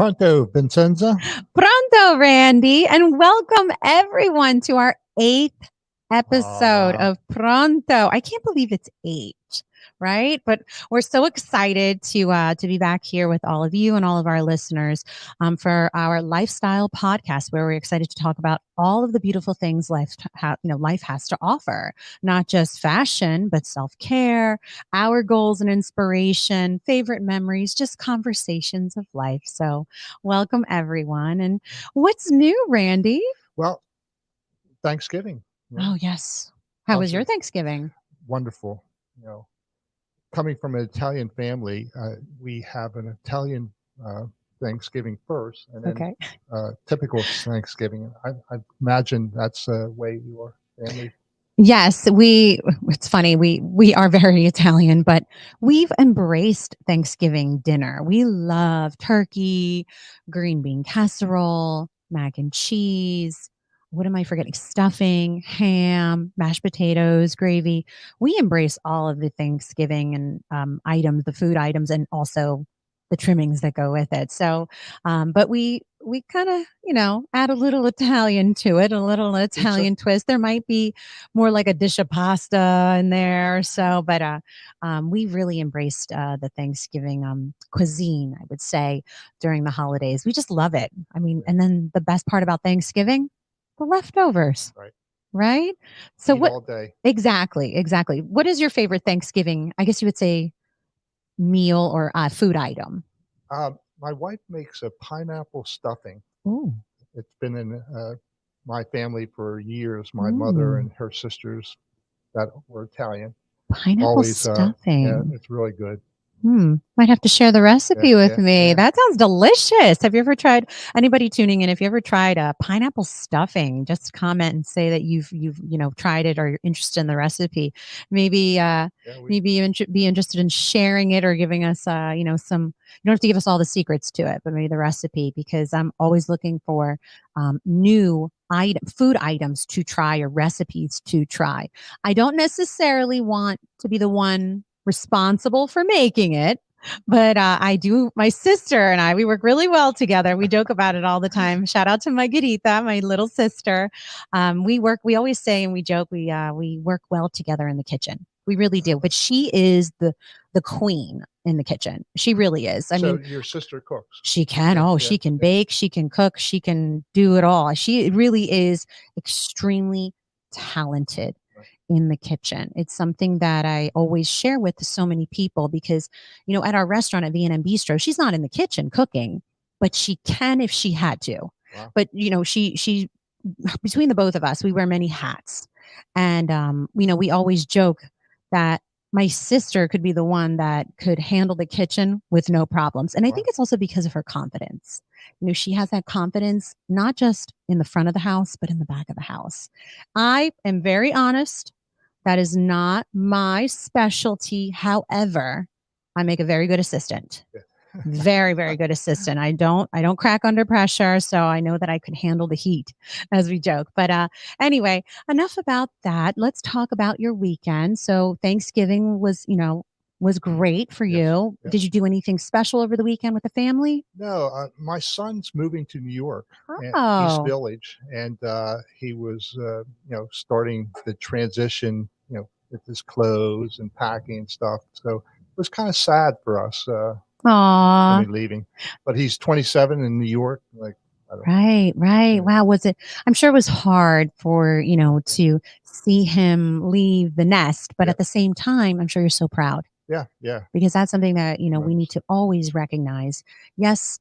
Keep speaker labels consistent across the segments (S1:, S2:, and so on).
S1: Pronto, Vincenza.
S2: Pronto, Randy, and welcome everyone to our 8th episode
S1: Wow.
S2: of Pronto. I can't believe it's 8, right? But we're so excited to be back here with all of you and all of our listeners for our lifestyle podcast, where we're excited to talk about all of the beautiful things life has to offer, not just fashion, but self care, our goals and inspiration, favorite memories, just conversations of life. So, welcome everyone. And what's new, Randy?
S1: Well, Thanksgiving.
S2: Oh, yes. How was
S1: How's
S2: your
S1: it?
S2: Thanksgiving?
S1: Wonderful. You know, coming from an Italian family, we have an Italian Thanksgiving first, and then
S2: Okay.
S1: typical Thanksgiving. I imagine that's the way your family.
S2: Yes, it's funny. We are very Italian, but we've embraced Thanksgiving dinner. We love turkey, green bean casserole, mac and cheese. What am I forgetting? Stuffing, ham, mashed potatoes, gravy. We embrace all of the Thanksgiving and items, the food items, and also the trimmings that go with it. So, but we kind of add a little Italian to it, a little
S1: Pizza?
S2: Italian twist. There might be more like a dish of pasta in there or so. But we really embraced the Thanksgiving cuisine, I would say, during the holidays. We just love it. I mean, and then the best part about Thanksgiving, the leftovers,
S1: Right.
S2: right? So
S1: Eat
S2: what
S1: all day.
S2: exactly. What is your favorite Thanksgiving? I guess you would say meal or food item.
S1: My wife makes a pineapple stuffing.
S2: Ooh.
S1: It's been in my family for years. My mother
S2: Ooh.
S1: and her sisters that were Italian
S2: Pineapple
S1: always, yeah,
S2: stuffing.
S1: it's really good.
S2: Might have to share the
S1: Yeah,
S2: recipe with
S1: yeah,
S2: me.
S1: yeah.
S2: That sounds delicious. Have you ever tried, anybody tuning in, if you ever tried pineapple stuffing, just comment and say that you've tried it or you're interested in the recipe. Maybe
S1: Yeah, we
S2: maybe you be interested in sharing it or giving us some, you don't have to give us all the secrets to it, but maybe the recipe, because I'm always looking for new food items to try or recipes to try. I don't necessarily want to be the one responsible for making it. But I do, my sister and I, we work really well together. We joke about it all the time. Shout out to my Margarita, my little sister. We always say, and we joke, we work well together in the kitchen. We really do. But she is the queen in the kitchen. She really is. I
S1: so
S2: mean,
S1: your sister cooks.
S2: she can.
S1: Yeah,
S2: Oh,
S1: yeah,
S2: she can
S1: yeah.
S2: bake, she can cook, she can do it all. She really is extremely talented
S1: Right.
S2: in the kitchen. It's something that I always share with so many people because, at our restaurant at V&M Bistro, she's not in the kitchen cooking, but she can if she had to.
S1: Wow.
S2: But, she between the both of us, we wear many hats. And we always joke that my sister could be the one that could handle the kitchen with no problems. And I
S1: Wow.
S2: think it's also because of her confidence. She has that confidence, not just in the front of the house, but in the back of the house. I am very honest. That is not my specialty. However, I make a very good assistant.
S1: Yeah.
S2: Very, very good assistant. I don't crack under pressure, so I know that I could handle the heat, as we joke. But anyway, enough about that. Let's talk about your weekend. So Thanksgiving was great for
S1: Yes.
S2: you.
S1: Yeah.
S2: Did you do anything special over the weekend with the family?
S1: No, my son's moving to New York, East
S2: Oh,
S1: Village, and he was, starting the transition, with his clothes and packing and stuff. So it was kind of sad for us when
S2: aw.
S1: he's leaving. But he's 27 in New York. Like, I don't.
S2: Right, right.
S1: Yeah,
S2: Wow. Was it? I'm sure it was hard for, to see him leave the nest, but
S1: yeah,
S2: at the same time, I'm sure you're so proud
S1: yeah, yeah.
S2: because that's something that, we need
S1: Most.
S2: to always recognize. Yes.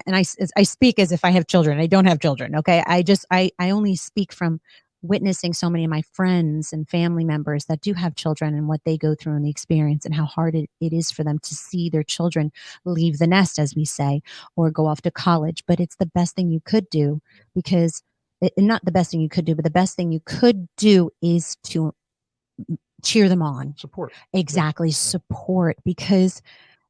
S2: And I speak as if I have children. I don't have children. Okay. I only speak from witnessing so many of my friends and family members that do have children and what they go through and the experience and how hard it is for them to see their children leave the nest, as we say, or go off to college. But it's the best thing you could do because not the best thing you could do, but the best thing you could do is to cheer them on.
S1: Support. Yes.
S2: Exactly.
S1: Yeah.
S2: Support because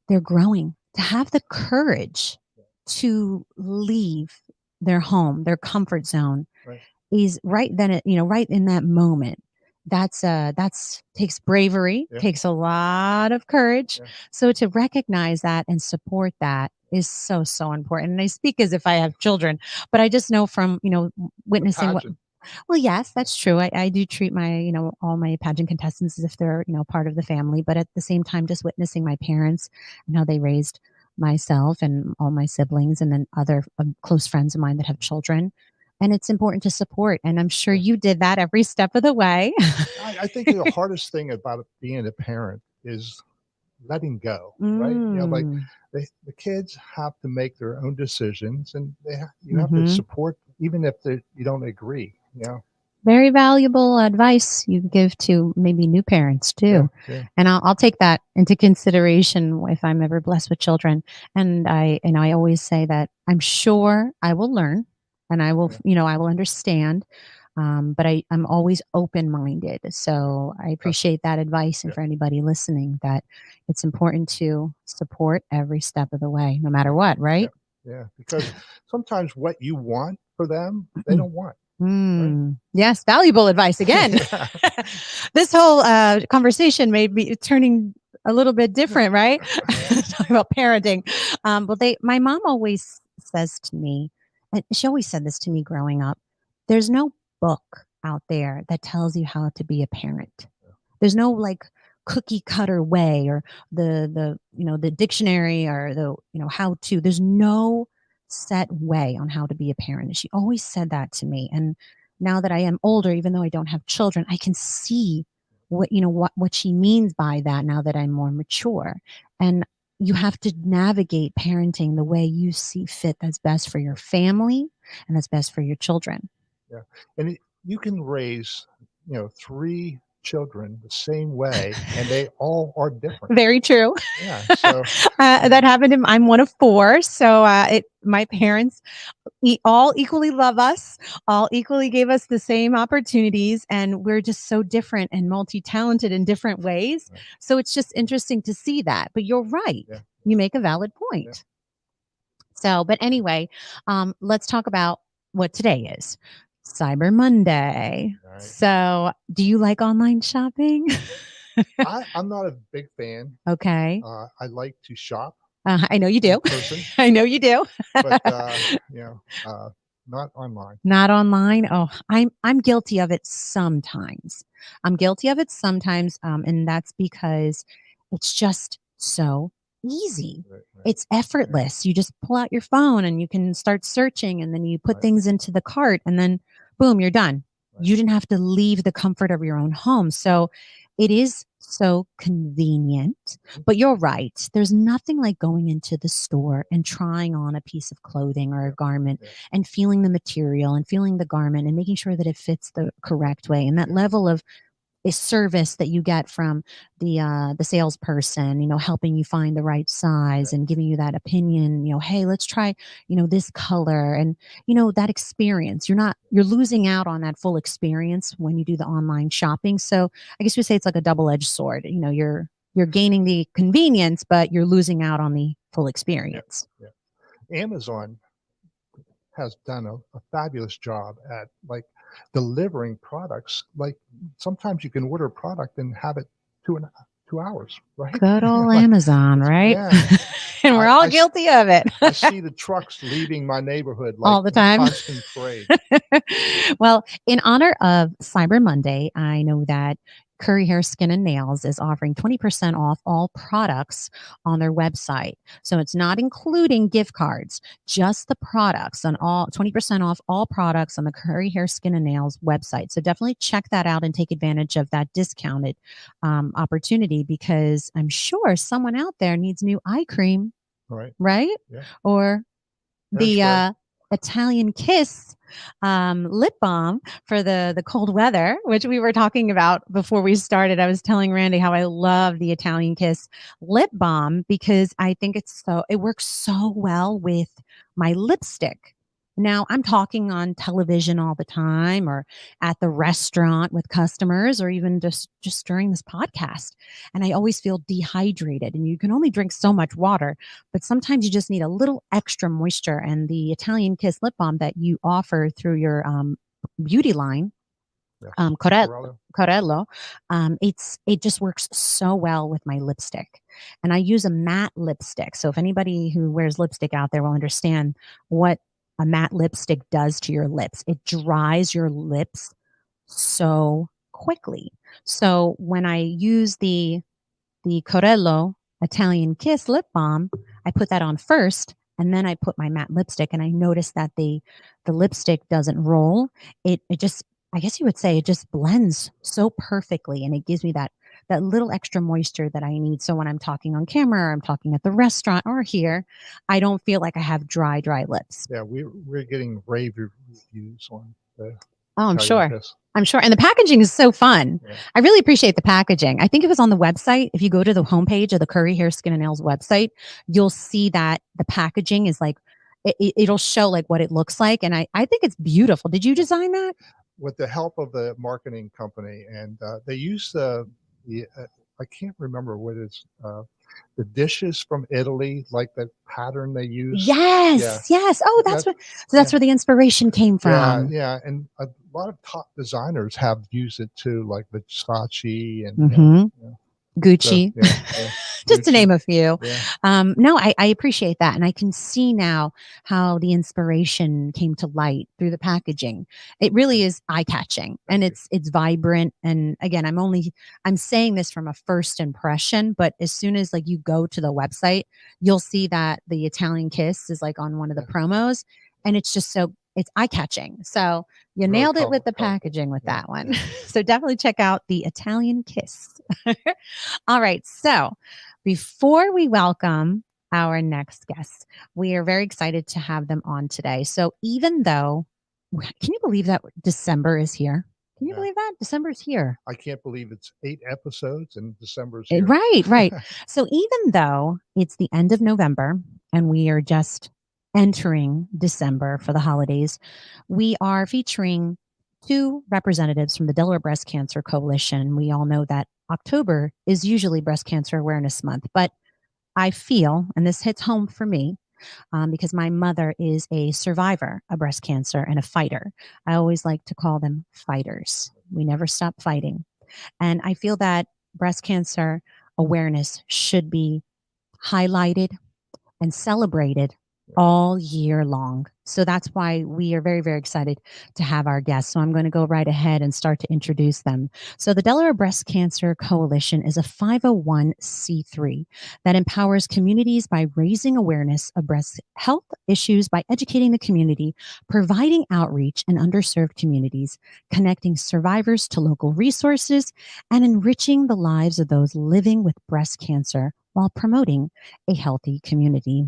S2: they're growing to have the courage to leave their home, their comfort zone
S1: Right.
S2: is right then, right in that moment. that's takes bravery,
S1: Yeah.
S2: takes a lot of courage.
S1: Yeah.
S2: So to recognize that and support that is so, so important. And I speak as if I have children, but I just know from,
S1: The
S2: witnessing what,
S1: pageant.
S2: well, yes, that's true. I do treat my, all my pageant contestants as if they're, part of the family, but at the same time, just witnessing my parents and how they raised myself and all my siblings and then other close friends of mine that have children. And it's important to support. And I'm sure
S1: Yeah.
S2: you did that every step of the way.
S1: I think the hardest thing about being a parent is letting go, right? Like
S2: Mm.
S1: the kids have to make their own decisions, and you have to
S2: Hmm.
S1: support even if you don't agree.
S2: Very valuable advice you give to maybe new parents
S1: Yeah,
S2: too.
S1: yeah,
S2: And I'll take that into consideration if I'm ever blessed with children. And I always say that I'm sure I will learn and I will,
S1: yeah,
S2: I will understand. But I'm always open minded. So I
S1: that's
S2: appreciate that advice. And
S1: yeah,
S2: for anybody listening, that it's important to support every step of the way, no matter
S1: yeah,
S2: what,
S1: yeah,
S2: right?
S1: yeah. Because sometimes what you want for them, they don't want, right?
S2: Yes, valuable advice again.
S1: Yeah,
S2: This whole conversation may be turning a little bit different, right? Talking about parenting. But my mom always says to me, and she always said this to me growing up, there's no book out there that tells you how to be a parent. There's no like cookie cutter way or the dictionary or the how to. There's no set way on how to be a parent. And she always said that to me. And now that I am older, even though I don't have children, I can see what she means by that now that I'm more mature. And you have to navigate parenting the way you see fit that's best for your family and that's best for your children.
S1: yeah. And you can raise, three children the same way, and they all are different.
S2: Very true.
S1: Yeah. So,
S2: That happened. I'm one of four, so my parents all equally love us, all equally gave us the same opportunities, and we're just so different and multi-talented in different ways.
S1: right.
S2: So it's just interesting to see that. But you're right.
S1: Yeah,
S2: You make a valid
S1: yeah.
S2: point. So, but anyway, let's talk about what today is. Cyber Monday.
S1: All right.
S2: So, do you like online shopping?
S1: I'm not a big fan.
S2: Okay.
S1: I like to shop
S2: I know you
S1: in
S2: do.
S1: person,
S2: I know you do.
S1: but not online.
S2: Not online. Oh, I'm guilty of it sometimes. I'm guilty of it sometimes, and that's because it's just so easy.
S1: Right, right,
S2: It's effortless. You just pull out your phone and you can start searching, and then you put
S1: right,
S2: things into the cart, and then boom, you're done.
S1: right.
S2: You didn't have to leave the comfort of your own home. So it is so convenient. But you're right. There's nothing like going into the store and trying on a piece of clothing or a
S1: Yeah,
S2: garment
S1: yeah,
S2: and feeling the material and feeling the garment and making sure that it fits the correct way. And that
S1: yeah,
S2: level of a service that you get from the salesperson, helping you find the right size
S1: yeah,
S2: and giving you that opinion, hey, let's try, this color and that experience. You're losing out on that full experience when you do the online shopping. So I guess we say it's like a double-edged sword. You're gaining the convenience, but you're losing out on the full
S1: yeah,
S2: experience.
S1: yeah. Amazon has done a fabulous job at like delivering products. Like sometimes you can order a product and have it 2 hours, right?
S2: Good old
S1: Like
S2: Amazon, right?
S1: yeah,
S2: And we're
S1: I,
S2: all
S1: I s-
S2: guilty of it
S1: I see the trucks leaving my neighborhood like
S2: all the time.
S1: constant parade.
S2: Well, in honor of Cyber Monday, I know that Curry Hair Skin and Nails is offering 20% off all products on their website. So it's not including gift cards, just the products on all 20% off all products on the Curry Hair Skin and Nails website. So definitely check that out and take advantage of that discounted opportunity because I'm sure someone out there needs new eye cream,
S1: All right.
S2: right?
S1: Yeah.
S2: Or the
S1: Hairspray.
S2: Italian Kiss lip balm for the cold weather, which we were talking about before we started. I was telling Randy how I love the Italian Kiss lip balm because I think it works so well with my lipstick. Now I'm talking on television all the time or at the restaurant with customers or even just during this podcast. And I always feel dehydrated and you can only drink so much water, but sometimes you just need a little extra moisture. And the Italian Kiss lip balm that you offer through your beauty line
S1: Yes.
S2: Corel,
S1: Corella.
S2: Corello. It just works so well with my lipstick, and I use a matte lipstick. So if anybody who wears lipstick out there will understand what a matte lipstick does to your lips, it dries your lips so quickly. So when I use the Corello Italian Kiss lip balm, I put that on first, and then I put my matte lipstick, and I noticed that the lipstick doesn't roll. It just, I guess you would say, it just blends so perfectly, and it gives me that little extra moisture that I need. So when I'm talking on camera, or I'm talking at the restaurant, or here, I don't feel like I have dry lips.
S1: Yeah, we're getting rave reviews on the
S2: Oh, I'm
S1: Italian
S2: sure.
S1: Kiss.
S2: I'm sure. And the packaging is so fun.
S1: Yeah.
S2: I really appreciate the packaging. I think it was on the website. If you go to the homepage of the Curry Hair, Skin and Nails website, you'll see that the packaging is like, it'll show like what it looks like. And I think it's beautiful. Did you design that?
S1: With the help of the marketing company, and they use the I can't remember what it's the dishes from Italy, like the pattern they use.
S2: Yes. Yes. Oh,
S1: That,
S2: so that's
S1: yeah,
S2: where the inspiration came
S1: yeah,
S2: from.
S1: yeah, and a lot of top designers have used it too, like Versace and
S2: Mhm.
S1: yeah. So
S2: Gucci,
S1: yeah,
S2: just to
S1: Gucci,
S2: name a few.
S1: yeah,
S2: No, I appreciate that. And I can see now how the inspiration came to light through the packaging. It really is eye catching, and
S1: thank you.
S2: it's vibrant. And again, I'm saying this from a first impression, but as soon as like you go to the website, you'll see that the Italian Kiss is like on one of the
S1: Yeah,
S2: promos, and it's eye catching. So you
S1: really
S2: nailed it with the
S1: colorful.
S2: packaging with
S1: Yeah,
S2: that one.
S1: yeah.
S2: So definitely check out the Italian Kiss. All right. So before we welcome our next guest, we are very excited to have them on today. So even though, can you believe that December is here? Can you
S1: Yeah.
S2: believe that? December is here.
S1: I can't believe it's 8 episodes and December's here.
S2: Right, right. So even though it's the end of November and we are just entering December for the holidays, we are featuring two representatives from the Delaware Breast Cancer Coalition. We all know that October is usually Breast Cancer Awareness Month, but I feel, and this hits home for me, because my mother is a survivor of breast cancer and a fighter. I always like to call them fighters. We never stop fighting. And I feel that breast cancer awareness should be highlighted and celebrated all year long. So that's why we are very, very excited to have our guests. So I'm going to go right ahead and start to introduce them. So the Delaware Breast Cancer Coalition is a 501c3 that empowers communities by raising awareness of breast health issues by educating the community, providing outreach in underserved communities, connecting survivors to local resources, and enriching the lives of those living with breast cancer while promoting a healthy community.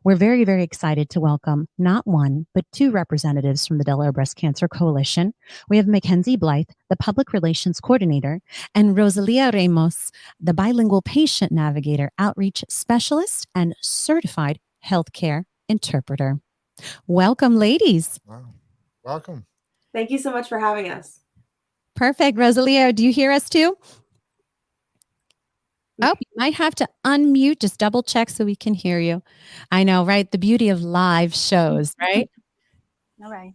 S2: We're very, very excited to welcome not one, but two representatives from the Delaware Breast Cancer Coalition. We have Mackenzie Blythe, the Public Relations Coordinator, and Rosalia Ramos, the Bilingual Patient Navigator Outreach Specialist and Certified Healthcare Interpreter. Welcome, ladies.
S1: Wow. Welcome.
S3: Thank you so much for having us.
S2: Perfect. Rosalia, do you hear us too? Oh, you might have to unmute. Just double check so we can hear you. I know, right? The beauty of live shows, right?
S3: All right.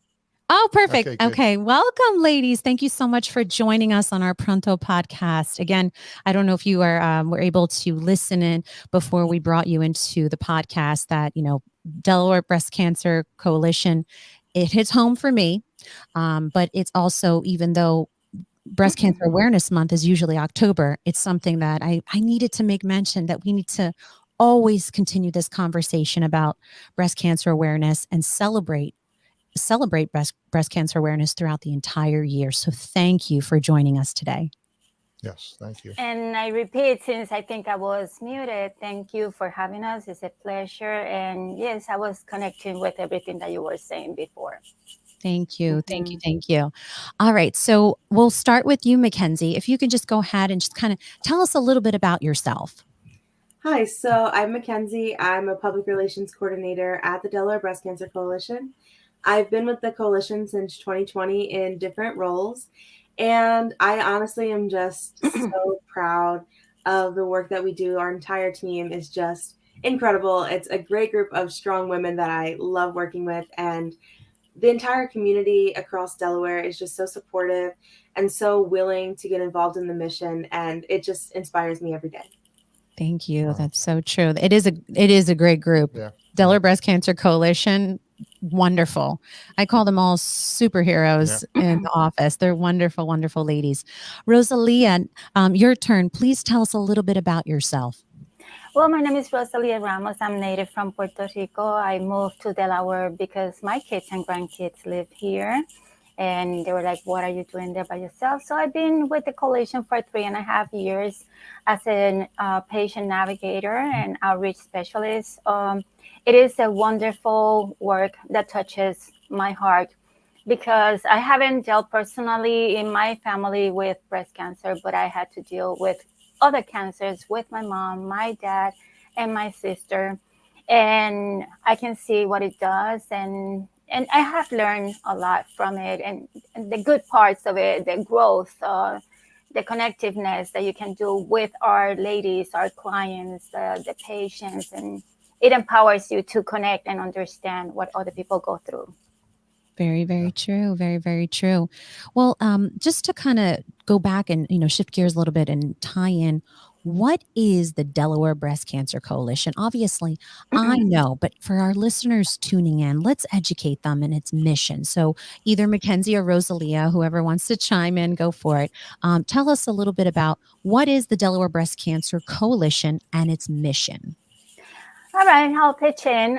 S2: Oh, perfect.
S1: Okay, good.
S2: Okay. Welcome, ladies. Thank you so much for joining us on our Pronto podcast. Again, I don't know if you were able to listen in before we brought you into the podcast that, Delaware Breast Cancer Coalition, it hits home for me. But it's also, even though Breast Cancer Awareness Month is usually October, it's something that I needed to make mention that we need to always continue this conversation about breast cancer awareness and celebrate breast cancer awareness throughout the entire year. So thank you for joining us today.
S1: Yes, thank you.
S4: And I repeat, since I think I was muted, thank you for having us. It's a pleasure. And yes, I was connecting with everything that you were saying before.
S2: Thank you. Thank you. Thank you. All right. So we'll start with you, Mackenzie. If you can just go ahead and just kind of tell us a little bit about yourself.
S3: Hi, so I'm Mackenzie. I'm a public relations coordinator at the Delaware Breast Cancer Coalition. I've been with the coalition since 2020 in different roles, and I honestly am just so proud of the work that we do. Our entire team is just incredible. It's a great group of strong women that I love working with, and the entire community across Delaware is just so supportive and so willing to get involved in the mission. And it just inspires me every day.
S2: Thank you.
S1: Wow.
S2: That's so true. It is a great group.
S1: Yeah.
S2: Delaware Breast Cancer Coalition, wonderful. I call them all superheroes in the office. They're wonderful, wonderful ladies. Rosalia, your turn. Please tell us a little bit about yourself.
S4: Well, my name is Rosalia Ramos. I'm native from Puerto Rico. I moved to Delaware because my kids and grandkids live here. And they were like, what are you doing there by yourself? So I've been with the coalition for 3.5 years as a patient navigator and outreach specialist. It is a wonderful work that touches my heart because I haven't dealt personally in my family with breast cancer, but I had to deal with other cancers with my mom, my dad, and my sister. And I can see what it does. And I have learned a lot from it and the good parts of it, the growth, the connectiveness that you can do with our ladies, our clients, the patients. And it empowers you to connect and understand what other people go through.
S2: Very, very true. Very, very true. Well, just to kind of go back and, shift gears a little bit and tie in, what is the Delaware Breast Cancer Coalition? Obviously, I know, but for our listeners tuning in, let's educate them in its mission. So either Mackenzie or Rosalia, whoever wants to chime in, go for it. Tell us a little bit about what is the Delaware Breast Cancer Coalition and its mission.
S4: All right, I'll pitch in.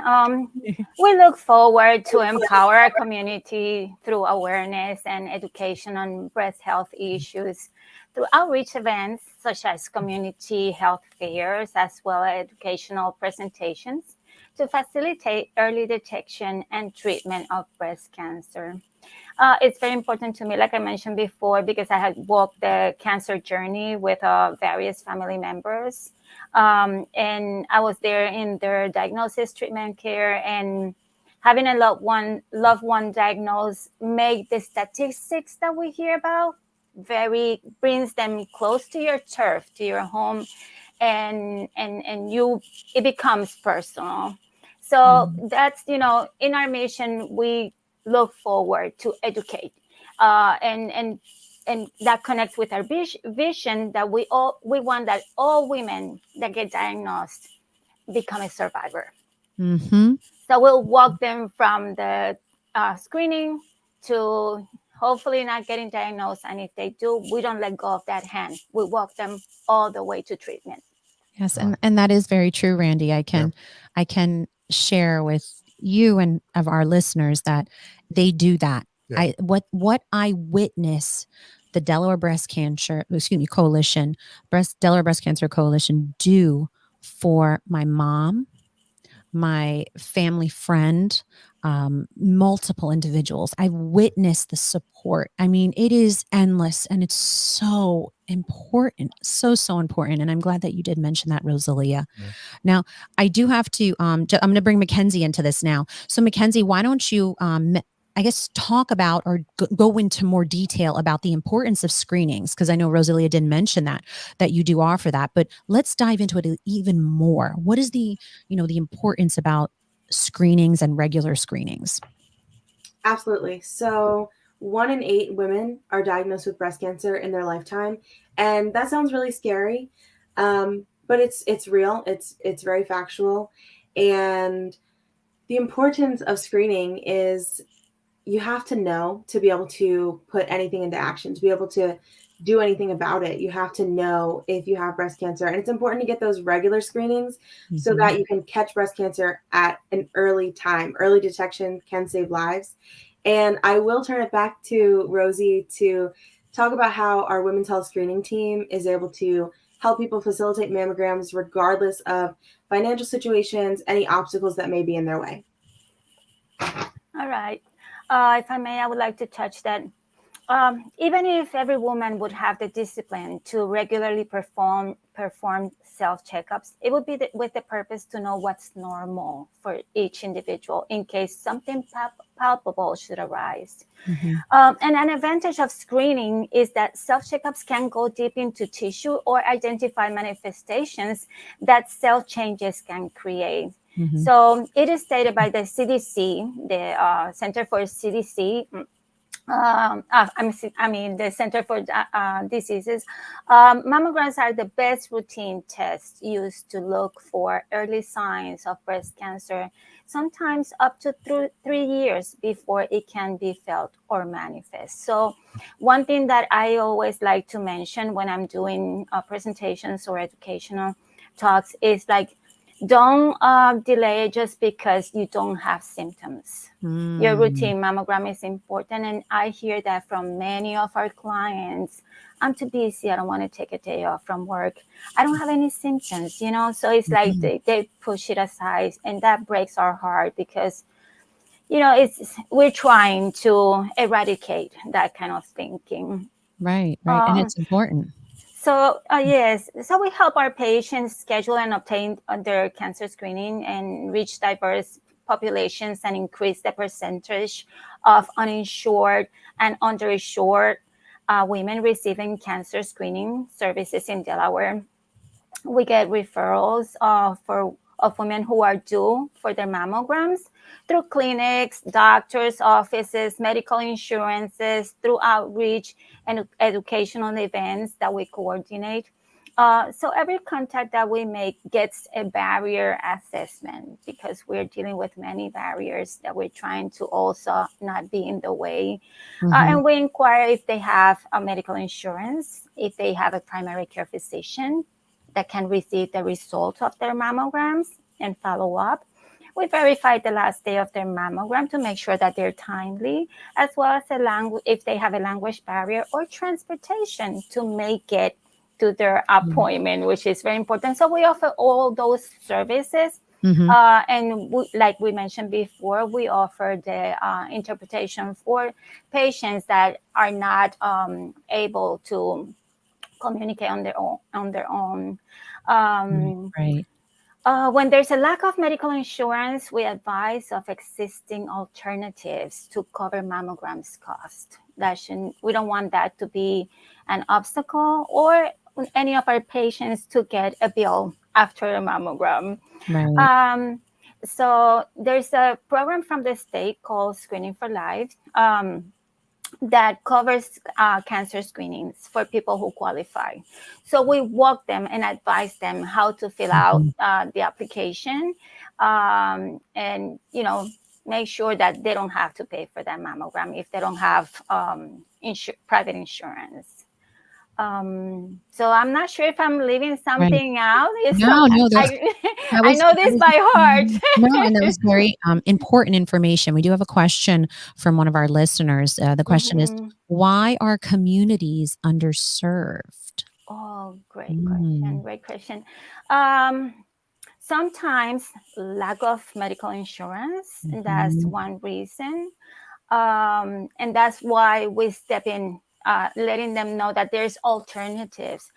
S4: We look forward to empower our community through awareness and education on breast health issues through outreach events such as community health fairs, as well as educational presentations to facilitate early detection and treatment of breast cancer. It's very important to me, like I mentioned before, because I had walked the cancer journey with various family members. And I was there in their diagnosis, treatment, care, and having a loved one diagnosed make the statistics that we hear about brings them close to your turf, to your home, and it becomes personal. So that's, in our mission, we look forward to educate and that connects with our vision that we want that all women that get diagnosed become a survivor.
S2: Mm-hmm.
S4: So we'll walk them from the screening to hopefully not getting diagnosed. And if they do, we don't let go of that hand. We walk them all the way to treatment.
S2: Yes. And that is very true, Randy. I can share with you and of our listeners that they do that.
S1: Yeah.
S2: What I witness the Delaware Breast Cancer Coalition, Delaware Breast Cancer Coalition do for my mom, my family friend, multiple individuals. I've witnessed the support. I mean, it is endless and it's so important, so important. And I'm glad that you did mention that, Rosalia. Yeah. Now, I do have to, I'm going to bring Mackenzie into this now. So Mackenzie, why don't you, I guess, talk about or go into more detail about the importance of screenings? Because I know Rosalia didn't mention that you do offer that, but let's dive into it even more. What is the importance about screenings and regular screenings?
S3: Absolutely. So 1 in 8 women are diagnosed with breast cancer in their lifetime. And that sounds really scary. But it's real. It's very factual. And the importance of screening is you have to know to be able to put anything into action, to be able to do anything about it. You have to know if you have breast cancer. And it's important to get those regular screenings so that you can catch breast cancer at an early time. Early detection can save lives. And I will turn it back to Rosie to talk about how our Women's Health Screening Team is able to help people facilitate mammograms regardless of financial situations, any obstacles that may be in their way.
S4: All right. If I may, I would like to touch that. Even if every woman would have the discipline to regularly perform self-checkups, it would be with the purpose to know what's normal for each individual in case something palpable should arise. Mm-hmm. And an advantage of screening is that self-checkups can go deep into tissue or identify manifestations that cell changes can create.
S2: Mhm.
S4: So it is stated by the CDC, the Center for CDC. I mean, the Center for Diseases. Mammograms are the best routine tests used to look for early signs of breast cancer, sometimes up to 3 years before it can be felt or manifest. So one thing that I always like to mention when I'm doing presentations or educational talks is like, don't delay just because you don't have symptoms. Your routine mammogram is important. And I hear that from many of our clients. I'm too busy. I don't want to take a day off from work. I don't have any symptoms, you know? So it's like they push it aside, and that breaks our heart because, you know, we're trying to eradicate that kind of thinking.
S2: Right. And it's important.
S4: So yes, so we help our patients schedule and obtain their cancer screening and reach diverse populations and increase the percentage of uninsured and underinsured women receiving cancer screening services in Delaware. We get referrals of women who are due for their mammograms through clinics, doctors' offices, medical insurances, through outreach and educational events that we coordinate. So every contact that we make gets a barrier assessment because we're dealing with many barriers that we're trying to also not be in the way. And we inquire if they have a medical insurance, if they have a primary care physician that can receive the results of their mammograms and follow up. We verify the last day of their mammogram to make sure that they're timely, as well as if they have a language barrier or transportation to make it to their appointment, which is very important. So we offer all those services. And like we mentioned before, we offer the interpretation for patients that are not able to communicate on their own.
S2: Right.
S4: When there's a lack of medical insurance, we advise of existing alternatives to cover mammograms cost. We don't want that to be an obstacle or any of our patients to get a bill after a mammogram.
S2: Right.
S4: So there's a program from the state called Screening for Life that covers cancer screenings for people who qualify. So we walk them and advise them how to fill out the application and, you know, make sure that they don't have to pay for that mammogram if they don't have private insurance. So I'm not sure if I'm leaving something out.
S2: No,
S4: I know this by heart.
S2: No, and that was very important information. We do have a question from one of our listeners. The question is, why are communities underserved?
S4: Oh, great question. Great question. Sometimes lack of medical insurance, that's one reason. And that's why we step in, letting them know that there's alternatives.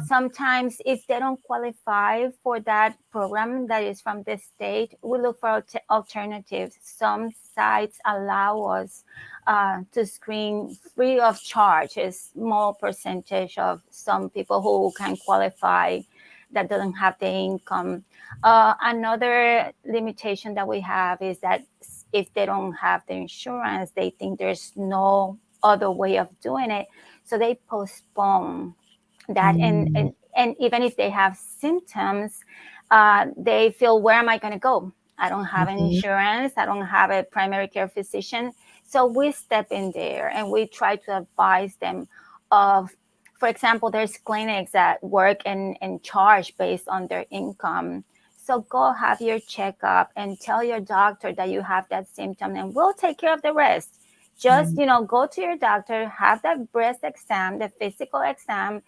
S4: Sometimes if they don't qualify for that program that is from the state, we look for alternatives. Some sites allow us to screen free of charge, a small percentage of some people who can qualify that doesn't have the income. Another limitation that we have is that if they don't have the insurance, they think there's no other way of doing it. So they postpone that. And even if they have symptoms, they feel, where am I going to go? I don't have insurance. I don't have a primary care physician. So we step in there and we try to advise them of, for example, there's clinics that work and charge based on their income. So go have your checkup and tell your doctor that you have that symptom, and we'll take care of the rest. Just, go to your doctor, have that breast exam, the physical exam,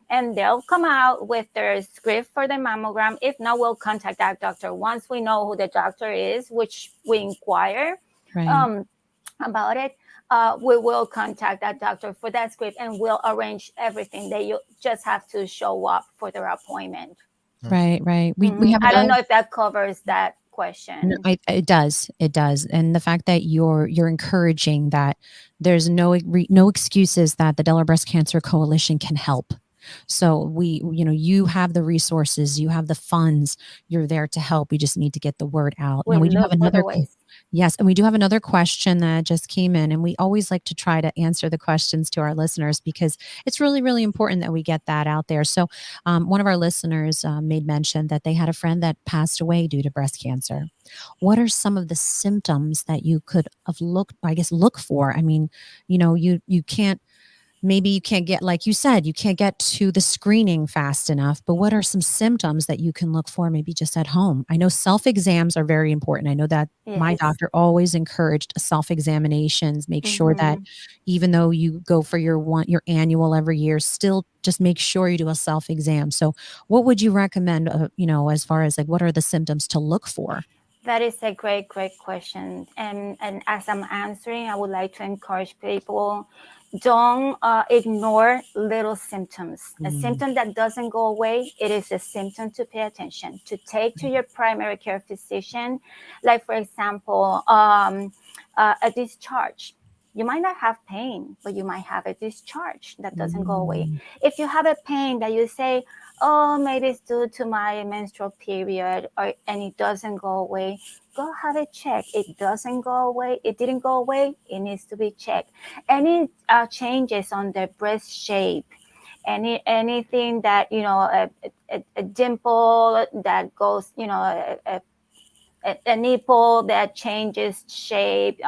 S4: and they'll come out with their script for the mammogram. If not, we'll contact that doctor. Once we know who the doctor is, which we inquire about it, we will contact that doctor for that script, and we'll arrange everything. You just have to show up for their appointment.
S2: Right. We have.
S4: I don't know if that covers that question.
S2: No, it does. And the fact that you're encouraging that there's no excuses that the Delaware Breast Cancer Coalition can help. So you have the resources, you have the funds, you're there to help. We just need to get the word out.
S4: We
S2: Now we do have
S4: look for the
S2: another
S4: ways.
S2: yes, and we do have another question that just came in, and we always like to try to answer the questions to our listeners because it's really, really important that we get that out there. So one of our listeners made mention that they had a friend that passed away due to breast cancer. What are some of the symptoms that you could have look for? I mean, you can't, maybe you can't get, like you said, you can't get to the screening fast enough, but what are some symptoms that you can look for maybe just at home? I know self-exams are very important. I know that my
S4: Yes.
S2: doctor always encouraged self-examinations. Make sure that even though you go for your annual every year, still just make sure you do a self-exam. So what would you recommend, as far as like, what are the symptoms to look for?
S4: That is a great question. And as I'm answering, I would like to encourage people, don't ignore little symptoms. A symptom that doesn't go away, it is a symptom to pay attention, to take to your primary care physician. Like, for example, a discharge. You might not have pain, but you might have a discharge that doesn't go away. If you have a pain that you say, oh, maybe it's due to my menstrual period, and it doesn't go away, go have it checked. It doesn't go away. It didn't go away. It needs to be checked. Any changes on the breast shape, anything that, a dimple that goes, a nipple that changes shape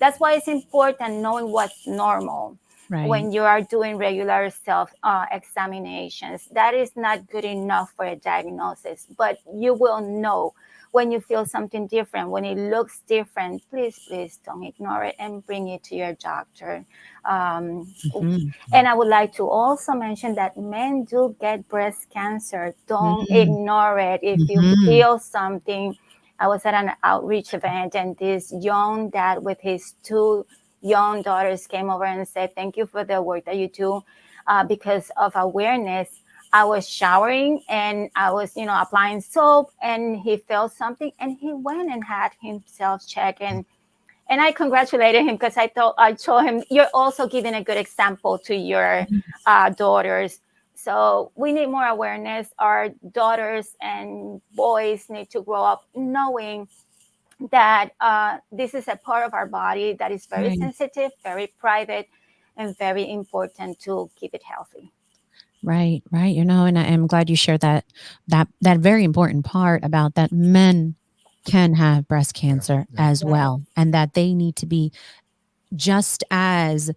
S4: that's why it's important knowing what's normal.
S2: Right.
S4: When you are doing regular self examinations, that is not good enough for a diagnosis, but you will know when you feel something different, when it looks different. Please don't ignore it and bring it to your doctor. And I would like to also mention that men do get breast cancer. Don't ignore it. If you feel something, I was at an outreach event, and this young dad with his 2 young daughters came over and said, thank you for the work that you do. Because of awareness, I was showering and I was, applying soap, and he felt something, and he went and had himself checked. And I congratulated him because I told him, you're also giving a good example to your daughters. So we need more awareness. Our daughters and boys need to grow up knowing that this is a part of our body that is very sensitive, very private, and very important to keep it healthy.
S2: Right. And I'm glad you shared that very important part about that men can have breast cancer as well, and that they need to be just as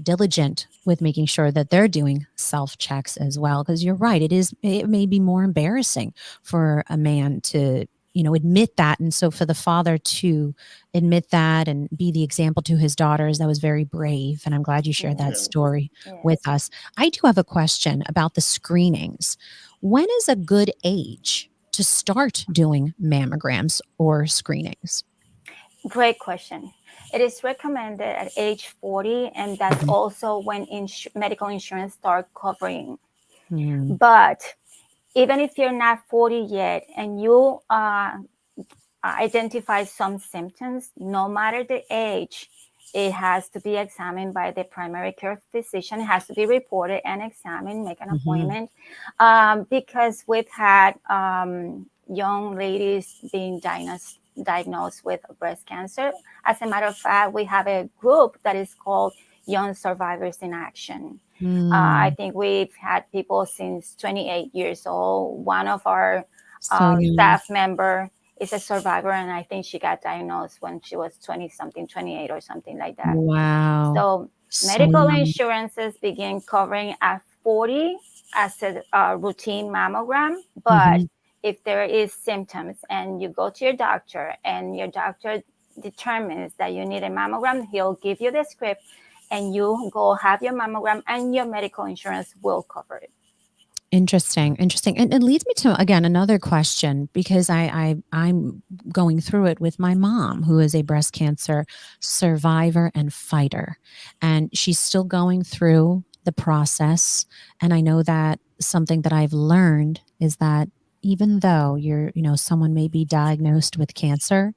S2: diligent with making sure that they're doing self-checks as well. Because you're right, it may be more embarrassing for a man to admit that, and so for the father to admit that and be the example to his daughters, that was very brave, and I'm glad you shared that story with us. I do have a question about the screenings. When is a good age to start doing mammograms or screenings?
S4: Great question. It is recommended at age 40, and that's also when medical insurance start covering. But even if you're not 40 yet and you identify some symptoms, no matter the age, it has to be examined by the primary care physician. It has to be reported and examined, make an appointment, because we've had young ladies being diagnosed with breast cancer. As a matter of fact, we have a group that is called Young Survivors in Action. I think we've had people since 28 years old. One of our staff member is a survivor, and I think she got diagnosed when she was 20-something, 28 or something like that.
S2: Wow.
S4: So medical insurances begin covering at 40 as a routine mammogram, but if there is symptoms and you go to your doctor and your doctor determines that you need a mammogram, he'll give you the script and you go have your mammogram and your medical insurance will cover it.
S2: Interesting. And it leads me to, again, another question, because I'm going through it with my mom, who is a breast cancer survivor and fighter, and she's still going through the process. And I know that something that I've learned is that even though someone may be diagnosed with cancer,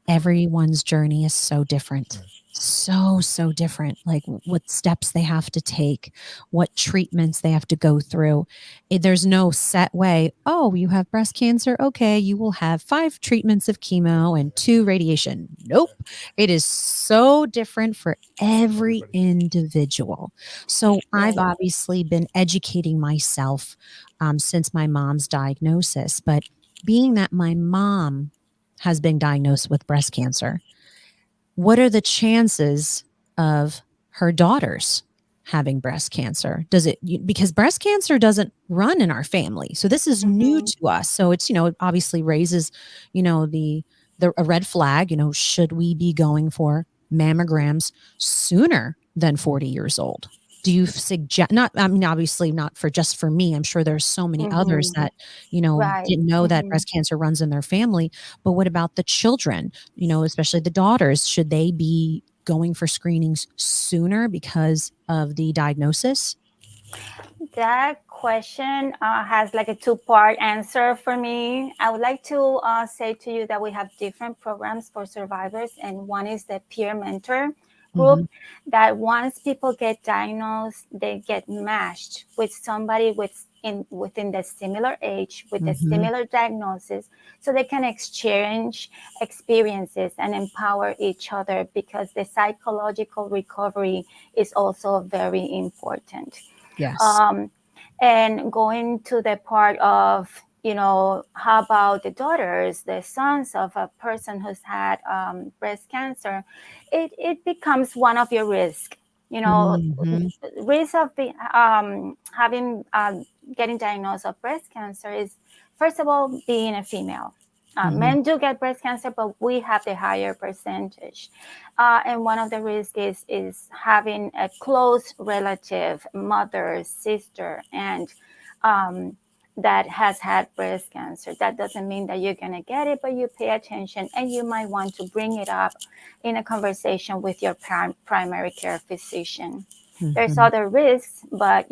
S2: everyone's journey is so different. so different, like what steps they have to take, what treatments they have to go through. There's no set way. Oh, you have breast cancer, okay, you will have 5 treatments of chemo and 2 radiation. Nope. It is so different for every
S1: Everybody.
S2: individual. So I've
S3: Right.
S2: obviously been educating myself since my mom's diagnosis, but being that my mom has been diagnosed with breast cancer, what are the chances of her daughters having breast cancer? Because breast cancer doesn't run in our family. So this is new
S3: Mhm.
S2: to us. So it's, it obviously raises, a red flag, should we be going for mammograms sooner than 40 years old? Do you suggest, not, I mean, obviously not for just for me. I'm sure there's so many others
S3: Mhm.
S2: that,
S4: Right.
S2: didn't know that
S3: Mhm.
S2: breast cancer runs in their family. But what about the children? Especially the daughters, should they be going for screenings sooner because of the diagnosis?
S4: That question has like a two-part answer for me. I would like to say to you that we have different programs for survivors, and one is the peer mentor group
S2: Mm-hmm.
S4: that once people get diagnosed, they get matched with somebody within the similar age with a
S2: Mm-hmm.
S4: similar diagnosis, so they can exchange experiences and empower each other, because the psychological recovery is also very important.
S2: Yes.
S4: um, and going to the part of, how about the daughters, the sons of a person who's had breast cancer, it becomes one of your risk,
S2: Mm-hmm.
S4: risk of having getting diagnosed of breast cancer is, first of all, being a female.
S2: Mm-hmm.
S4: Men do get breast cancer, but we have the higher percentage. And one of the risks is having a close relative, mother, sister, and that has had breast cancer. That doesn't mean that you're going to get it, but you pay attention, and you might want to bring it up in a conversation with your primary care physician. There's
S2: Mm-hmm.
S4: other risks, but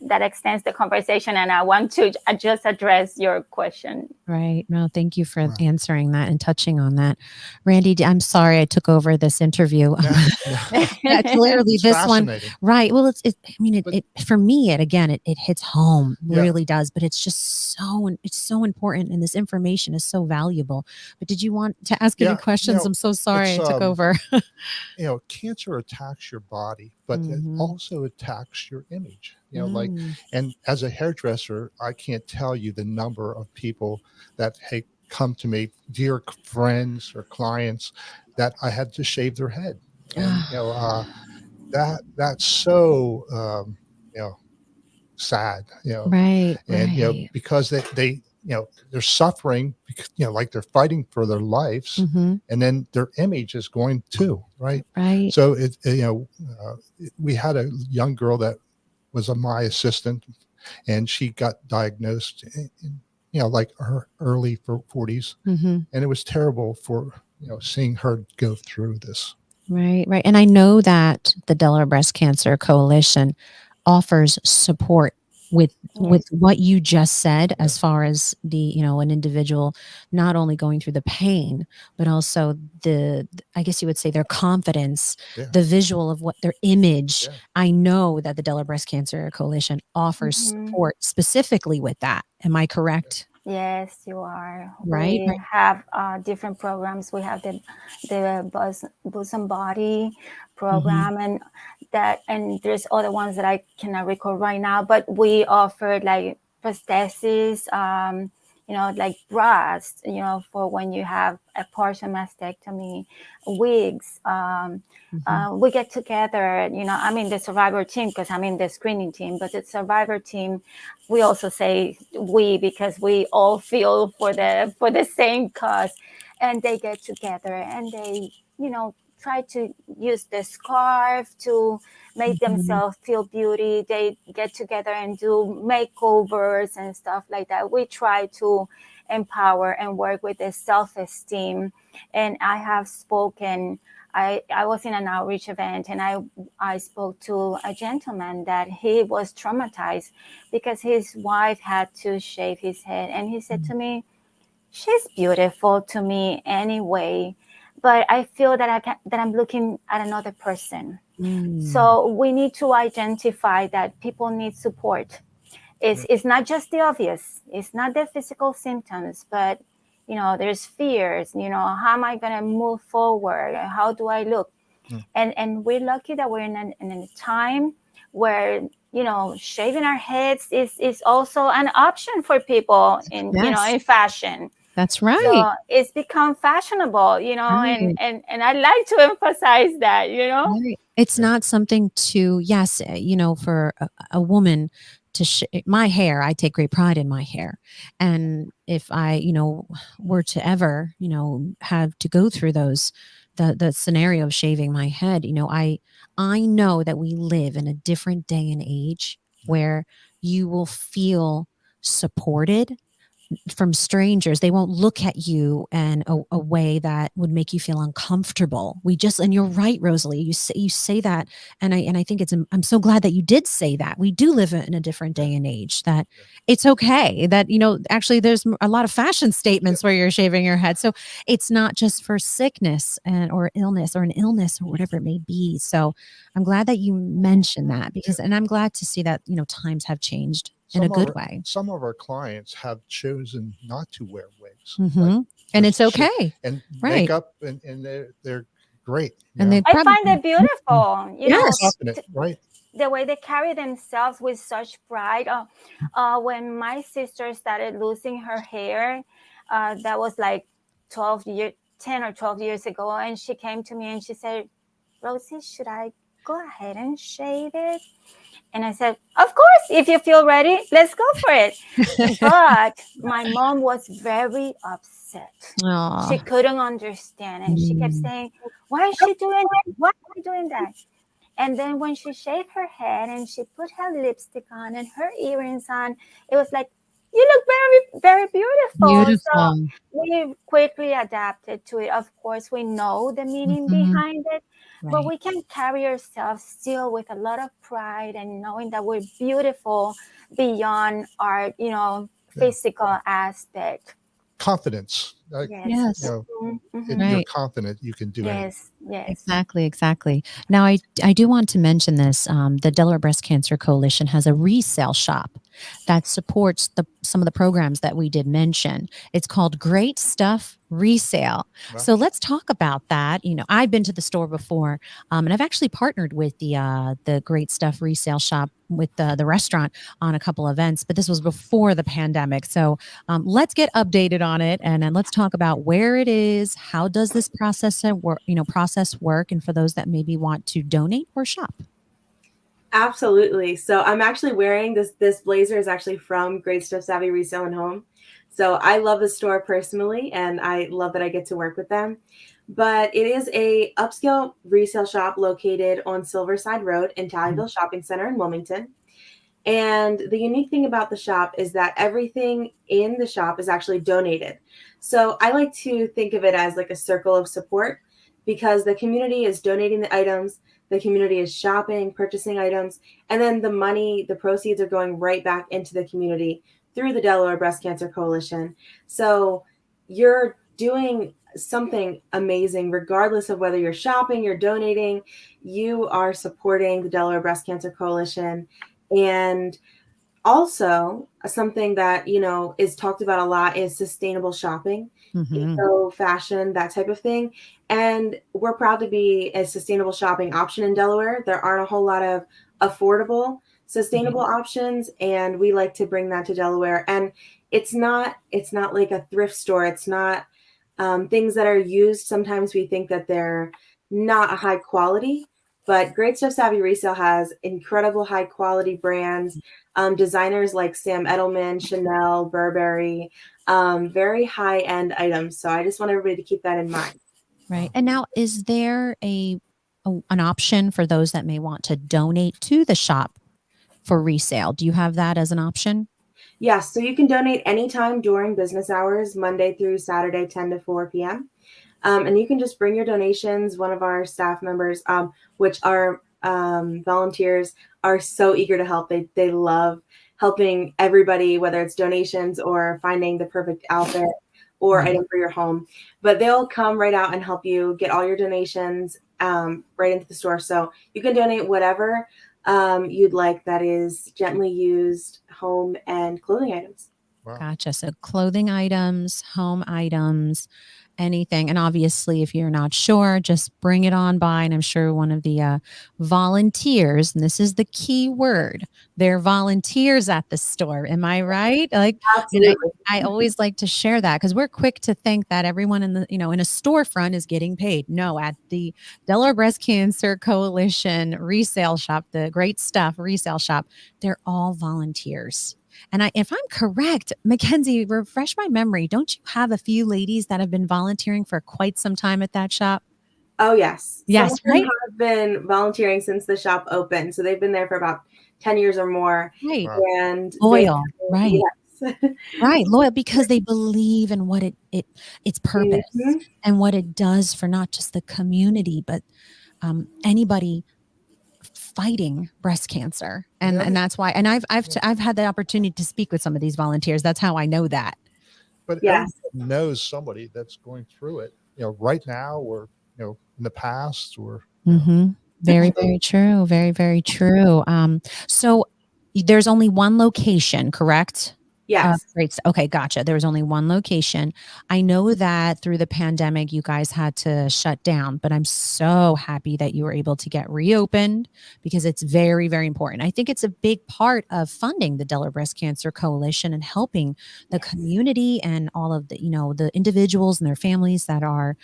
S4: that extends the conversation, and I want to just address your question.
S2: Right. No, thank you for
S1: Right.
S2: answering that and touching on that. Randy, I'm sorry I took over this interview.
S1: No, no.
S2: Yeah, clearly
S1: It's
S2: this one,
S1: fascinating.
S2: right. Well, I mean,
S1: But
S2: it for me, it hits home,
S1: yeah,
S2: really does, but it's just it's so important. And this information is so valuable. But did you want to ask any
S1: yeah,
S2: questions? I'm so sorry
S1: it's
S2: I took over.
S1: cancer attacks your body, but it
S2: Mm-hmm.
S1: also attacks your image.
S2: Mm.
S1: And as a hairdresser, I can't tell you the number of people that come to me, dear friends or clients, that I had to shave their head, and that's so sad,
S2: Right,
S1: and
S2: right.
S1: because they they're suffering because like they're fighting for their lives,
S2: Mm-hmm.
S1: and then their image is going too, right?
S2: Right.
S1: So we had a young girl that was my assistant, and she got diagnosed like her early 40s,
S2: Mm-hmm.
S1: and it was terrible for seeing her go through this.
S2: Right, right. And I know that the Delaware Breast Cancer Coalition offers support with what you just said,
S1: Yeah.
S2: as far as an individual not only going through the pain, but also I guess you would say, their confidence,
S1: Yeah.
S2: the visual of what their image.
S1: Yeah.
S2: I know that the Delaware Breast Cancer Coalition offers
S4: Mhm.
S2: support specifically with that. Am I correct?
S4: Yes, you are.
S2: Right,
S4: We
S2: right.
S4: have different programs. We have the bosom body
S2: Mm-hmm.
S4: program, and there's other ones that I cannot recall right now. But we offer like prosthesis, like bras, for when you have a partial mastectomy, wigs.
S2: Mm-hmm.
S4: We get together. I'm in the survivor team because I'm in the screening team, but the survivor team, we also say we because we all feel for the same cause, and they get together and they try to use the scarf to make
S2: Mm-hmm.
S4: themselves feel beauty. They get together and do makeovers and stuff like that. We try to empower and work with the self-esteem. And I have spoken, I was in an outreach event, and I spoke to a gentleman that he was traumatized because his wife had to shave his head. And he said to me, she's beautiful to me anyway, but I feel that I'm looking at another person. So we need to identify that people need support. It's not just the obvious. It's not the physical symptoms, but there's fears. How am I going to move forward? How do I look? And we're lucky that we're in a time where shaving our heads is also an option for people in in fashion.
S2: That's right.
S4: So it's become fashionable,
S2: Right.
S4: and I like to emphasize that,
S2: Right. It's not something to, yes, for a woman to my hair, I take great pride in my hair. And if I, were to ever, have to go through the scenario of shaving my head, I know that we live in a different day and age where you will feel supported from strangers. They won't look at you in a way that would make you feel uncomfortable. And you're right, Rosalie, you say that. And I think I'm so glad that you did say that. We do live in a different day and age, that it's okay that, actually there's a lot of fashion statements where you're shaving your head. So it's not just for sickness or illness or whatever it may be. So I'm glad that you mentioned that and I'm glad to see that, times have changed in a good way.
S1: Some of our clients have chosen not to wear wigs,
S2: and it's okay,
S1: and
S2: right?
S1: Makeup, and they're great.
S2: And
S4: I find it beautiful.
S1: Right.
S4: The way they carry themselves with such pride. When my sister started losing her hair, that was like 10 or 12 years ago, and she came to me and she said, "Rosie, should I go ahead and shave it?" And I said, "Of course, if you feel ready, let's go for it." But my mom was very upset.
S2: Aww.
S4: She couldn't understand. And she kept saying, "Why is she doing that? Why are you doing that?" And then when she shaved her head and she put her lipstick on and her earrings on, it was like, "You look very, very beautiful." So we quickly adapted to it. Of course, we know the meaning behind it. Right. But we can carry ourselves still with a lot of pride and knowing that we're beautiful beyond our, physical aspect.
S1: Confidence.
S2: Yes.
S1: If you're confident, you can do anything.
S4: Yes.
S2: Exactly. Now, I do want to mention this. The Delaware Breast Cancer Coalition has a resale shop that supports some of the programs that we did mention. It's called Great Stuff Resale. Wow. So let's talk about that. I've been to the store before, and I've actually partnered with the Great Stuff Resale shop with the restaurant on a couple events, but this was before the pandemic. So let's get updated on it, and then let's talk about where it is. How does this process work, and for those that maybe want to donate or shop.
S3: Absolutely. So I'm actually wearing this blazer is actually from Great Stuff Savvy Resale and Home. So I love the store personally, and I love that I get to work with them. But it is a upscale resale shop located on Silverside Road in Tallyville Shopping Center in Wilmington. And the unique thing about the shop is that everything in the shop is actually donated. So I like to think of it as like a circle of support, because the community is donating the items, the community is shopping, purchasing items, and then the proceeds are going right back into the community through the Delaware Breast Cancer Coalition. So you're doing something amazing, regardless of whether you're shopping, you're donating, you are supporting the Delaware Breast Cancer Coalition. And also something that, is talked about a lot is sustainable shopping, eco fashion, that type of thing. And we're proud to be a sustainable shopping option in Delaware. There aren't a whole lot of affordable, sustainable options, and we like to bring that to Delaware. And it's not like a thrift store. It's not things that are used. Sometimes we think that they're not a high quality, but Great Stuff Savvy Resale has incredible high quality brands, designers like Sam Edelman, Chanel, Burberry, very high end items. So I just want everybody to keep that in mind.
S2: Right. And now, is there an option for those that may want to donate to the shop for resale? Do you have that as an option?
S3: Yes. So you can donate anytime during business hours, Monday through Saturday, 10 to 4 p.m. And you can just bring your donations. One of our staff members, which are volunteers, are so eager to help. They love helping everybody, whether it's donations or finding the perfect outfit or
S2: Right.
S3: item for your home. But they'll come right out and help you get all your donations right into the store. So you can donate whatever you'd like that is gently used home and clothing items.
S1: Wow.
S2: Gotcha. So clothing items, home items, anything. And obviously, if you're not sure, just bring it on by. And I'm sure one of the volunteers, and this is the key word, they're volunteers at the store. Am I right? Like, and
S3: Absolutely.
S2: I always like to share that because we're quick to think that everyone in the, in a storefront is getting paid. No, at the Delaware Breast Cancer Coalition resale shop, the Great Stuff resale shop, they're all volunteers. And if I'm correct, Mackenzie, refresh my memory. Don't you have a few ladies that have been volunteering for quite some time at that shop?
S3: Oh, yes.
S2: Yes,
S3: Some of them
S2: right?
S3: have been volunteering since the shop opened. So they've been there for about 10 years or more.
S2: Right.
S1: Wow.
S3: And
S2: Loyal, right?
S3: Yes.
S2: Right. Loyal because they believe in what its purpose
S3: Mhm.
S2: and what it does for not just the community, but anybody fighting breast cancer. And that's why, and I've had the opportunity to speak with some of these volunteers. That's how I know that.
S1: But
S3: Yes.
S1: everyone knows somebody that's going through it, right now or, in the past or.
S2: Mm-hmm. Very, very true. Very, very true. So there's only one location, correct?
S3: Yes.
S2: Great. Okay, gotcha. There was only one location. I know that through the pandemic, you guys had to shut down, but I'm so happy that you were able to get reopened because it's very, very important. I think it's a big part of funding the Delaware Breast Cancer Coalition and helping the community and all of the, the individuals and their families that are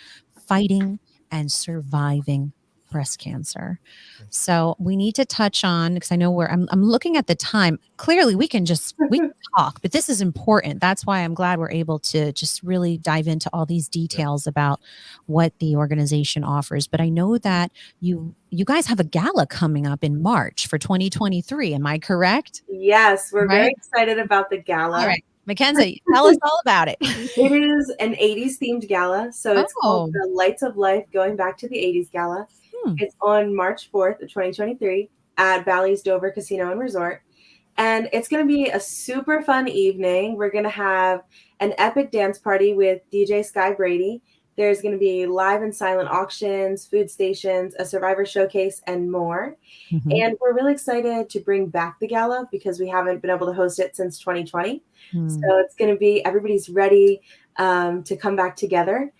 S2: fighting and surviving breast cancer. So we need to touch on, because I know I'm looking at the time. Clearly we can talk, but this is important. That's why I'm glad we're able to just really dive into all these details about what the organization offers. But I know that you guys have a gala coming up in March for 2023. Am I correct?
S3: Yes. We're very
S2: Right?
S3: excited about the gala.
S2: All right. Mackenzie, tell us all about it.
S3: It is an 80s themed gala. So it's called the Lights of Life Going Back to the 80s Gala. It's on March 4th of 2023 at Bally's Dover Casino and Resort. And it's going to be a super fun evening. We're going to have an epic dance party with DJ Sky Brady. There's going to be live and silent auctions, food stations, a survivor showcase, and more.
S2: Mm-hmm.
S3: And we're really excited to bring back the gala because we haven't been able to host it since 2020. So it's going to be, everybody's ready to come back together.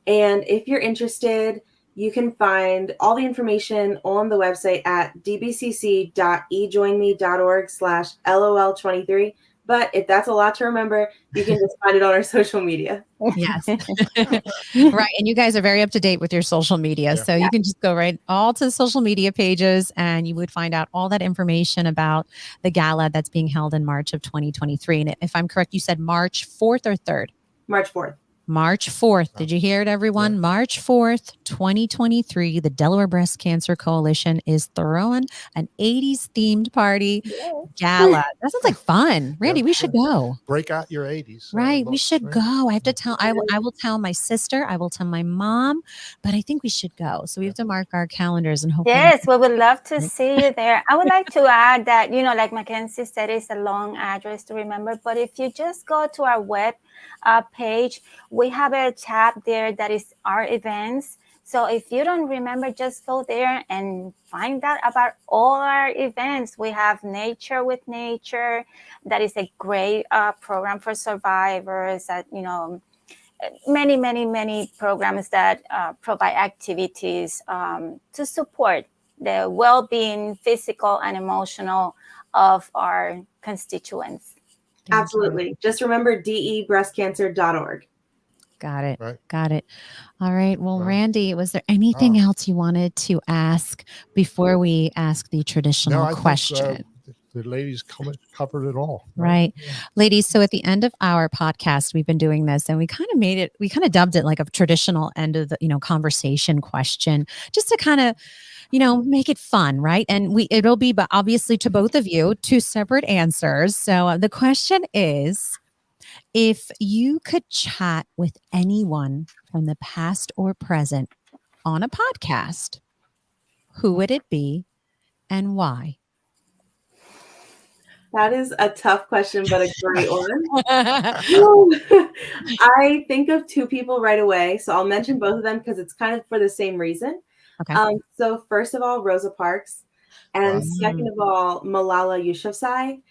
S3: And if you're interested, you can find all the information on the website at dbcc.ejoinme.org/LOL23. But if that's a lot to remember, you can just find it on our social media.
S2: Yes. Right. And you guys are very up to date with your social media.
S1: Yeah.
S2: So you can just go right all to the social media pages and you would find out all that information about the gala that's being held in March of 2023. And if I'm correct, you said March 4th or 3rd?
S3: March 4th.
S2: March 4th. Did you hear it, everyone? Yeah. March 4th, 2023, the Delaware Breast Cancer Coalition is throwing an 80s themed party gala. That sounds like fun. Randy, we should go.
S1: Break out your 80s.
S2: Right. We should go. I have to tell, I will tell my sister, I will tell my mom, but I think we should go. So we have to mark our calendars and hope.
S4: Yes, we would love to see you there. I would like to add that, like Mackenzie said, it's a long address to remember, but if you just go to our web page, we have a tab there that is our events. So if you don't remember, just go there and find out about all our events. We have Nature with Nature. That is a great program for survivors. That many, many, many programs that provide activities to support the well-being, physical and emotional of our constituents.
S3: Absolutely. Just remember debreastcancer.org.
S2: Got it.
S1: Right.
S2: Got it. All right. Well, Randy, was there anything else you wanted to ask before we ask the traditional question?
S1: Think, the ladies covered it all.
S2: Right. Yeah. Ladies, so at the end of our podcast, we've been doing this and we kind of dubbed it like a traditional end of the, conversation question, just to kind of, make it fun, right? And it'll be, but obviously to both of you, 2 separate answers. So the question is, if you could chat with anyone from the past or present on a podcast, who would it be and why?
S3: That is a tough question, but a great one. I think of two people right away, so I'll mention both of them because it's kind of for the same reason.
S2: Okay.
S3: So first of all, Rosa Parks, and
S1: Wow.
S3: second of all, Malala Yousafzai.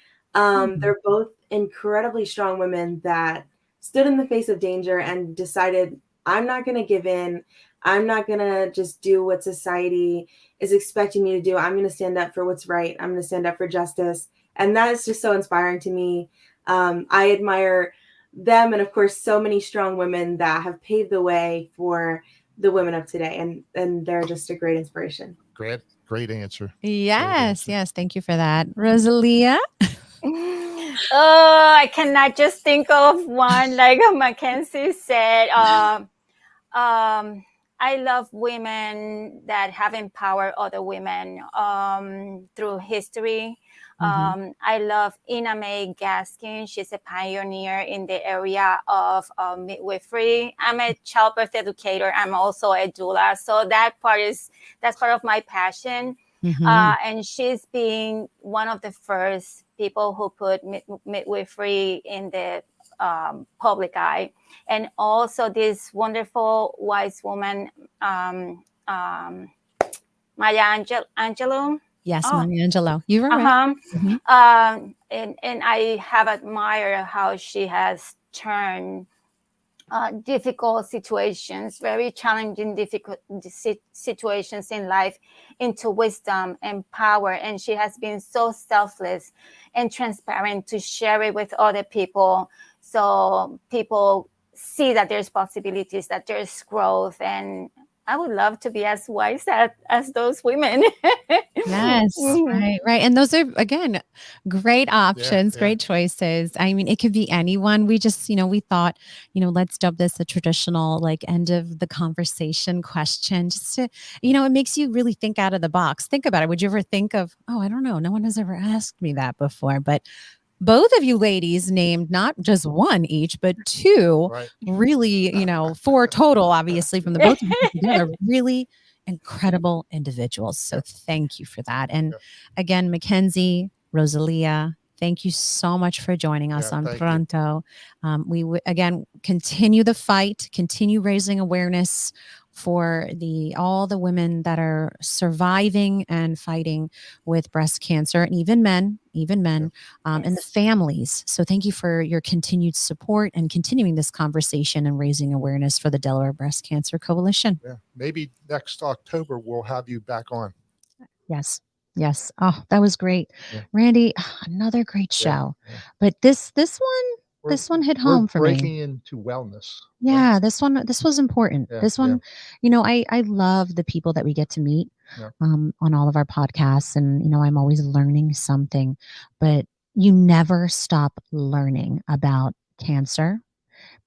S3: They're both incredibly strong women that stood in the face of danger and decided, I'm not going to give in. I'm not going to just do what society is expecting me to do. I'm going to stand up for what's right. I'm going to stand up for justice. And that is just so inspiring to me. I admire them and, of course, so many strong women that have paved the way for the women of today. And they're just a great inspiration.
S1: Great answer.
S2: Yes, yes. Thank you for that. Rosalia?
S4: Oh, I cannot just think of one. Like Mackenzie said, I love women that have empowered other women through history. I love Ina May Gaskin. She's a pioneer in the area of midwifery. I'm a childbirth educator. I'm also a doula. So that's part of my passion. And she's being one of the first people who put midwifery in the public eye. And also this wonderful wise woman, Maya Angelou.
S2: Yes, Maya Angelou. You were right.
S4: And I have admired how she has turned difficult situations, very challenging, difficult situations in life into wisdom and power. And she has been so selfless and transparent to share it with other people. So people see that there's possibilities, that there's growth. And I would love to be as wise as those women.
S2: Yes, right. And those are, again, great options, great choices. I mean, it could be anyone. We just, we thought, let's dub this a traditional, like, end of the conversation question, just to, it makes you really think out of the box. Think about it. Would you ever think of, I don't know, no one has ever asked me that before, but both of you ladies named not just one each, but two, really, 4 total, obviously, from the both of you together, really incredible individuals. So thank you for that. And again, Mackenzie, Rosalia, thank you so much for joining us on Pronto. We again continue the fight, continue raising awareness for all the women that are surviving and fighting with breast cancer, and even men, and the families. So thank you for your continued support and continuing this conversation and raising awareness for the Delaware Breast Cancer Coalition.
S1: Yeah, maybe next October we'll have you back on.
S2: Yes. Oh, that was great. Randy, another great show. But this one hit home for me.
S1: Breaking into wellness.
S2: Yeah, this was important. This one, I love the people that we get to meet on all of our podcasts, and I'm always learning something, but you never stop learning about cancer,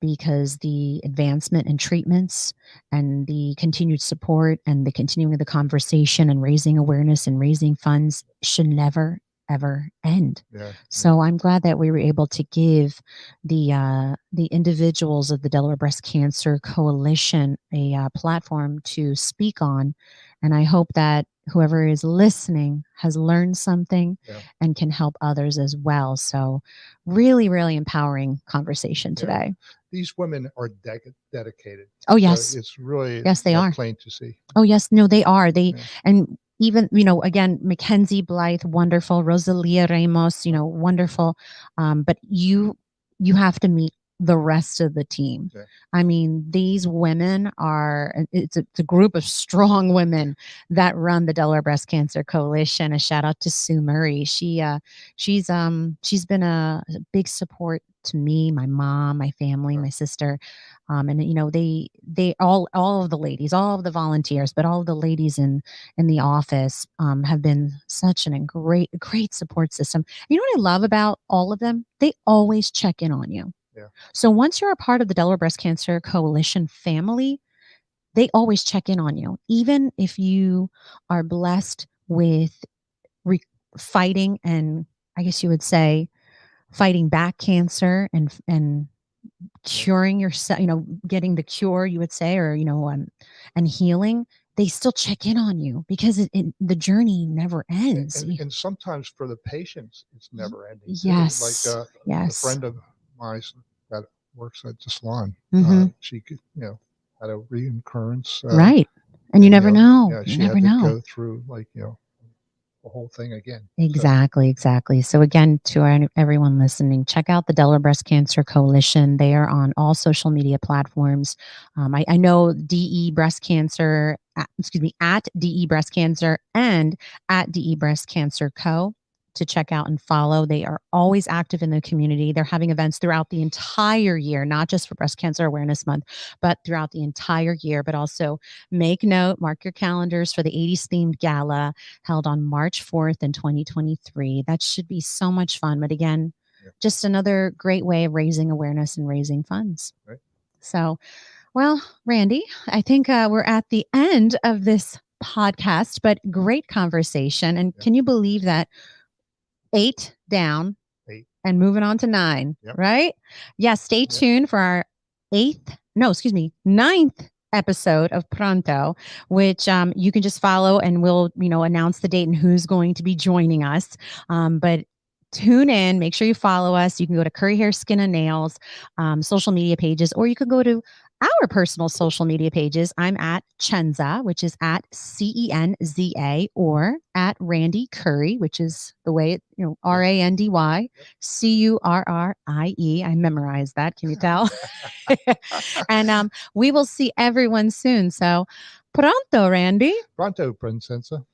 S2: because the advancement in treatments and the continued support and the continuing of the conversation and raising awareness and raising funds should never ever end. So I'm glad that we were able to give the individuals of the Delaware Breast Cancer Coalition a platform to speak on, and I hope that whoever is listening has learned something and can help others as well. So really, really empowering conversation today.
S1: These women are dedicated.
S2: Oh, yes.
S1: So it's really
S2: they are
S1: plain to see.
S2: Oh, yes. No, they are. And even, again, Mackenzie Blythe, wonderful. Rosalia Ramos, wonderful. But you have to meet the rest of the team. I mean, these women it's a group of strong women that run the Delaware Breast Cancer Coalition. A shout out to Sue Murray. She's been a big support to me, my mom, my family, my sister. And they all of the ladies, all of the volunteers, but all of the ladies in the office have been such a great support system. You know what I love about all of them? They always check in on you. So once you're a part of the Delaware Breast Cancer Coalition family, they always check in on you, even if you are blessed with fighting, and I guess you would say fighting back cancer and curing yourself, getting the cure, you would say, or and healing. they still check in on you because the journey never ends.
S1: And sometimes for the patients, it's never ending. too.
S2: Yes.
S1: Like a
S2: Yes.
S1: friend of mine that works at the salon,
S2: Mhm.
S1: she could, had a reoccurrence.
S2: Right. And you never know.
S1: Yeah,
S2: You
S1: she
S2: never
S1: had to
S2: know.
S1: go through the whole thing again. So,
S2: Exactly, exactly. So again, to everyone listening, check out the Delaware Breast Cancer Coalition. They are on all social media platforms. I know DE Breast Cancer, at DE Breast Cancer and at DE Breast Cancer Co. to check out and follow. They are always active in the community. They're having events throughout the entire year, not just for Breast Cancer Awareness Month, but throughout the entire year. But also make note, mark your calendars for the 80s themed gala held on March 4th in 2023. That should be so much fun. But again, just another great way of raising awareness and raising funds.
S1: Right.
S2: So, well, Randy, I think we're at the end of this podcast, but great conversation. And can you believe that 8 down
S1: 8.
S2: and moving on to 9, right? Yeah, stay tuned for our 9th episode of Pronto, which you can just follow and we'll, announce the date and who's going to be joining us. But tune in, make sure you follow us. You can go to Curry Hair, Skin and Nails social media pages, or you could go to our personal social media pages. I'm at Cenza, which is at CENZA, or at Randy Curry, which is the way it, RANDY CURRIE. I memorized that. Can you tell? And we will see everyone soon. So, pronto, Randy.
S1: Pronto, Princesa.